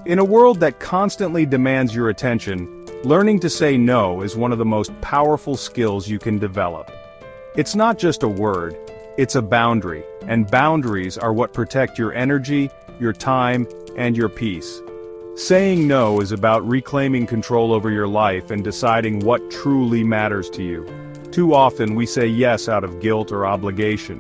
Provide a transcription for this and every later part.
In a world that constantly demands your attention, learning to say no is one of the most powerful skills you can develop. It's not just a word, it's a boundary, and boundaries are what protect your energy, your time, and your peace. Saying no is about reclaiming control over your life and deciding what truly matters to you. Too often we say yes out of guilt or obligation.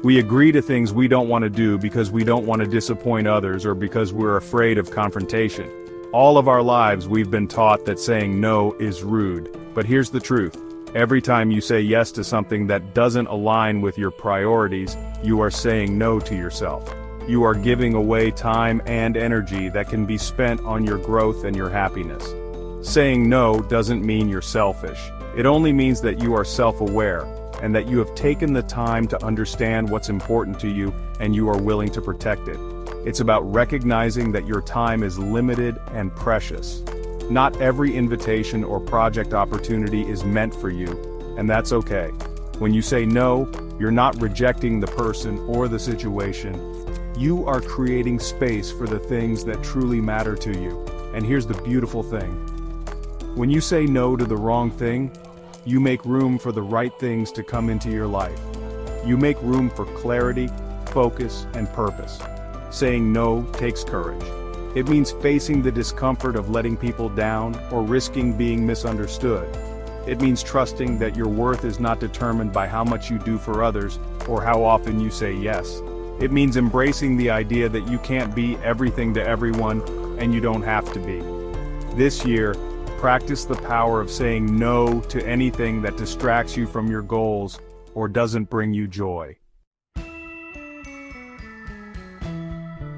We agree to things we don't want to do because we don't want to disappoint others or because we're afraid of confrontation. All of our lives we've been taught that saying no is rude. But here's the truth. Every time you say yes to something that doesn't align with your priorities, you are saying no to yourself. You are giving away time and energy that can be spent on your growth and your happiness. Saying no doesn't mean you're selfish. It only means that you are self-aware, and that you have taken the time to understand what's important to you and you are willing to protect it. It's about recognizing that your time is limited and precious. Not every invitation or project opportunity is meant for you, and that's okay. When you say no, you're not rejecting the person or the situation. You are creating space for the things that truly matter to you. And here's the beautiful thing. When you say no to the wrong thing, you make room for the right things to come into your life. You make room for clarity, focus, and purpose. Saying no takes courage. It means facing the discomfort of letting people down or risking being misunderstood. It means trusting that your worth is not determined by how much you do for others or how often you say yes. It means embracing the idea that you can't be everything to everyone, and you don't have to be. This year, practice the power of saying no to anything that distracts you from your goals or doesn't bring you joy.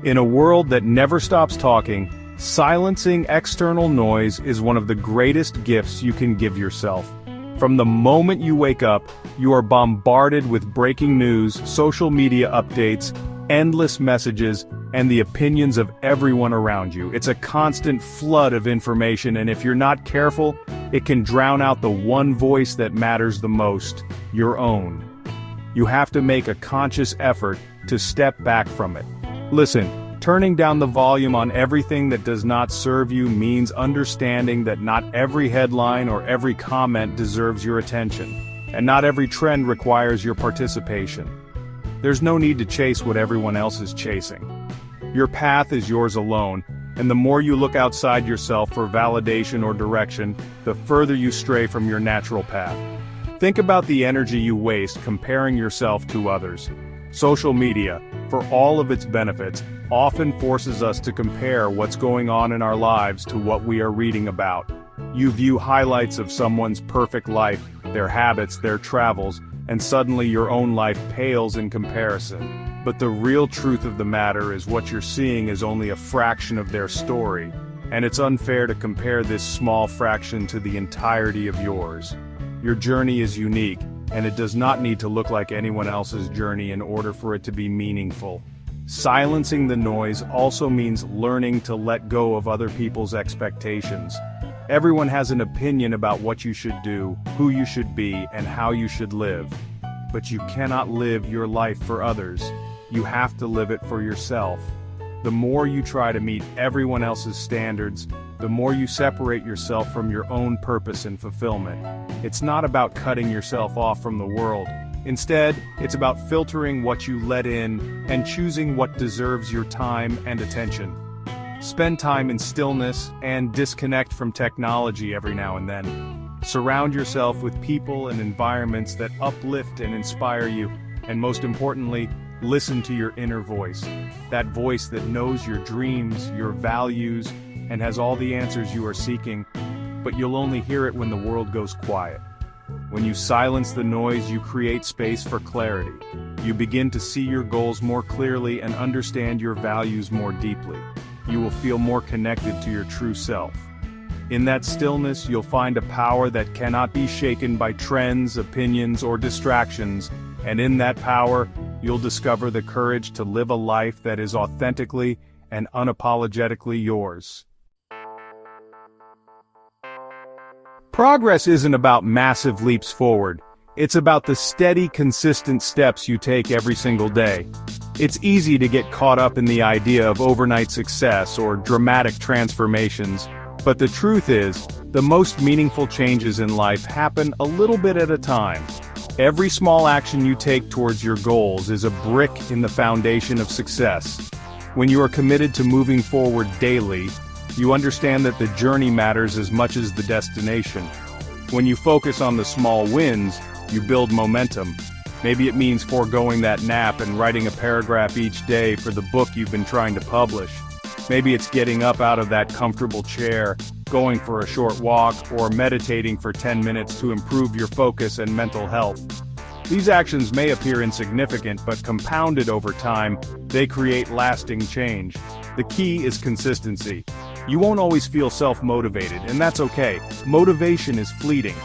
In a world that never stops talking, silencing external noise is one of the greatest gifts you can give yourself. From the moment you wake up, you are bombarded with breaking news, social media updates, endless messages, and the opinions of everyone around you. It's a constant flood of information, and if you're not careful, it can drown out the one voice that matters the most, your own. You have to make a conscious effort to step back from it. Listen, turning down the volume on everything that does not serve you means understanding that not every headline or every comment deserves your attention, and not every trend requires your participation. There's no need to chase what everyone else is chasing. Your path is yours alone, and the more you look outside yourself for validation or direction, the further you stray from your natural path. Think about the energy you waste comparing yourself to others. Social media, for all of its benefits, often forces us to compare what's going on in our lives to what we are reading about. You view highlights of someone's perfect life, their habits, their travels, and suddenly your own life pales in comparison. But the real truth of the matter is what you're seeing is only a fraction of their story, and it's unfair to compare this small fraction to the entirety of yours. Your journey is unique, and it does not need to look like anyone else's journey in order for it to be meaningful. Silencing the noise also means learning to let go of other people's expectations. Everyone has an opinion about what you should do, who you should be, and how you should live. But you cannot live your life for others. You have to live it for yourself. The more you try to meet everyone else's standards, the more you separate yourself from your own purpose and fulfillment. It's not about cutting yourself off from the world. Instead, it's about filtering what you let in and choosing what deserves your time and attention. Spend time in stillness and disconnect from technology every now and then. Surround yourself with people and environments that uplift and inspire you, and most importantly, listen to your inner voice. That voice that knows your dreams, your values, and has all the answers you are seeking, but you'll only hear it when the world goes quiet. When you silence the noise, you create space for clarity. You begin to see your goals more clearly and understand your values more deeply. You will feel more connected to your true self. In that stillness, you'll find a power that cannot be shaken by trends, opinions, or distractions, and in that power, you'll discover the courage to live a life that is authentically and unapologetically yours. Progress isn't about massive leaps forward. It's about the steady, consistent steps you take every single day. It's easy to get caught up in the idea of overnight success or dramatic transformations, but the truth is, the most meaningful changes in life happen a little bit at a time. Every small action you take towards your goals is a brick in the foundation of success. When you are committed to moving forward daily, you understand that the journey matters as much as the destination. When you focus on the small wins, you build momentum. Maybe it means foregoing that nap and writing a paragraph each day for the book you've been trying to publish. Maybe it's getting up out of that comfortable chair, going for a short walk, or meditating for 10 minutes to improve your focus and mental health. These actions may appear insignificant, but compounded over time, they create lasting change. The key is consistency. You won't always feel self-motivated, and that's okay. Motivation is fleeting.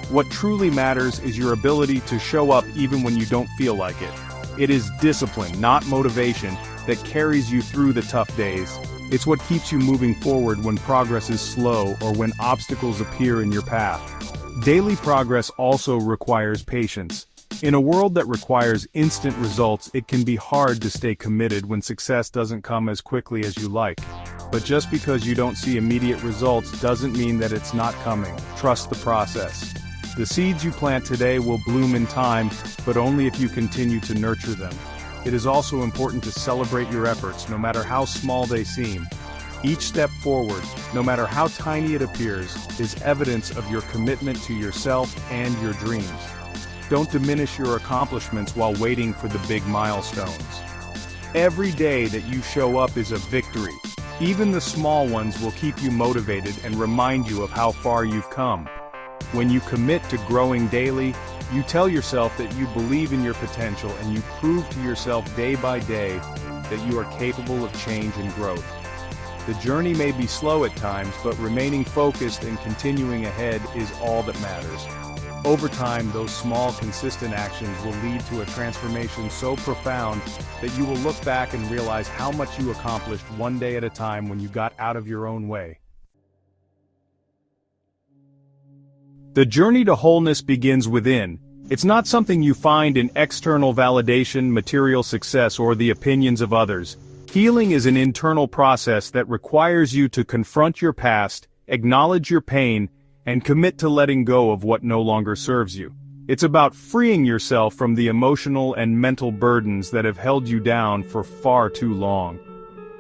What truly matters is your ability to show up even when you don't feel like it. It is discipline, not motivation, that carries you through the tough days. It's what keeps you moving forward when progress is slow or when obstacles appear in your path. Daily progress also requires patience. In a world that requires instant results, it can be hard to stay committed when success doesn't come as quickly as you like. But just because you don't see immediate results doesn't mean that it's not coming. Trust the process. The seeds you plant today will bloom in time, but only if you continue to nurture them. It is also important to celebrate your efforts, no matter how small they seem. Each step forward, no matter how tiny it appears, is evidence of your commitment to yourself and your dreams. Don't diminish your accomplishments while waiting for the big milestones. Every day that you show up is a victory. Even the small ones will keep you motivated and remind you of how far you've come. When you commit to growing daily, you tell yourself that you believe in your potential and you prove to yourself day by day that you are capable of change and growth. The journey may be slow at times, but remaining focused and continuing ahead is all that matters. Over time, those small, consistent actions will lead to a transformation so profound that you will look back and realize how much you accomplished one day at a time when you got out of your own way. The journey to wholeness begins within. It's not something you find in external validation, material success, or the opinions of others. Healing is an internal process that requires you to confront your past, acknowledge your pain, and commit to letting go of what no longer serves you. It's about freeing yourself from the emotional and mental burdens that have held you down for far too long.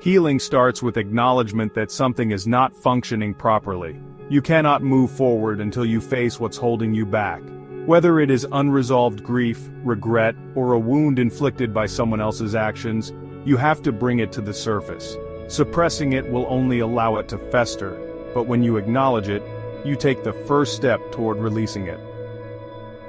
Healing starts with acknowledgement that something is not functioning properly. You cannot move forward until you face what's holding you back. Whether it is unresolved grief, regret, or a wound inflicted by someone else's actions, you have to bring it to the surface. Suppressing it will only allow it to fester, but when you acknowledge it, you take the first step toward releasing it.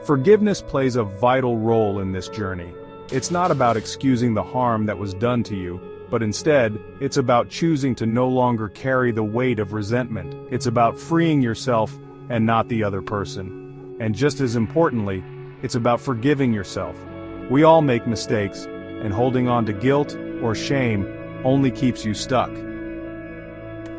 Forgiveness plays a vital role in this journey. It's not about excusing the harm that was done to you, but instead, it's about choosing to no longer carry the weight of resentment. It's about freeing yourself and not the other person. And just as importantly, it's about forgiving yourself. We all make mistakes, and holding on to guilt or shame only keeps you stuck.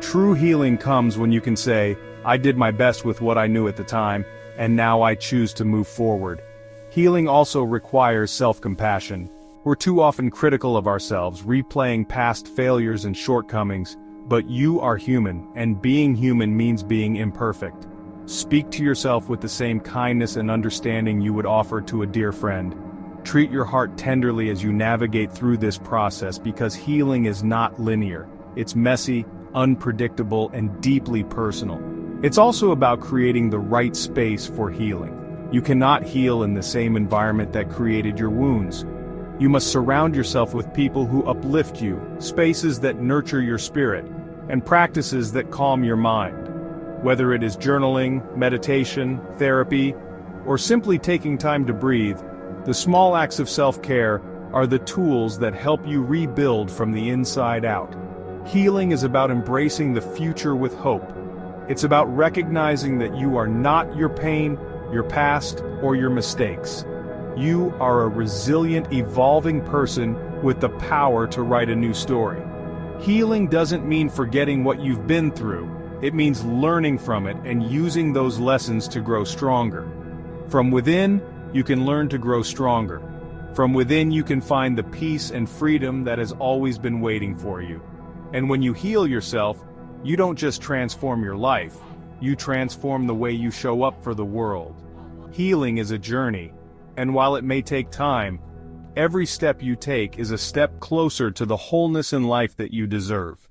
True healing comes when you can say, I did my best with what I knew at the time, and now I choose to move forward. Healing also requires self-compassion. We're too often critical of ourselves, replaying past failures and shortcomings, but you are human, and being human means being imperfect. Speak to yourself with the same kindness and understanding you would offer to a dear friend. Treat your heart tenderly as you navigate through this process, because healing is not linear. It's messy, unpredictable, and deeply personal. It's also about creating the right space for healing. You cannot heal in the same environment that created your wounds. You must surround yourself with people who uplift you, spaces that nurture your spirit, and practices that calm your mind. Whether it is journaling, meditation, therapy, or simply taking time to breathe, the small acts of self-care are the tools that help you rebuild from the inside out. Healing is about embracing the future with hope. It's about recognizing that you are not your pain, your past, or your mistakes. You are a resilient, evolving person with the power to write a new story. Healing doesn't mean forgetting what you've been through. It means learning from it and using those lessons to grow stronger. From within, you can learn to grow stronger. From within you can find the peace and freedom that has always been waiting for you. And when you heal yourself, you don't just transform your life, you transform the way you show up for the world. Healing is a journey, and while it may take time, every step you take is a step closer to the wholeness in life that you deserve.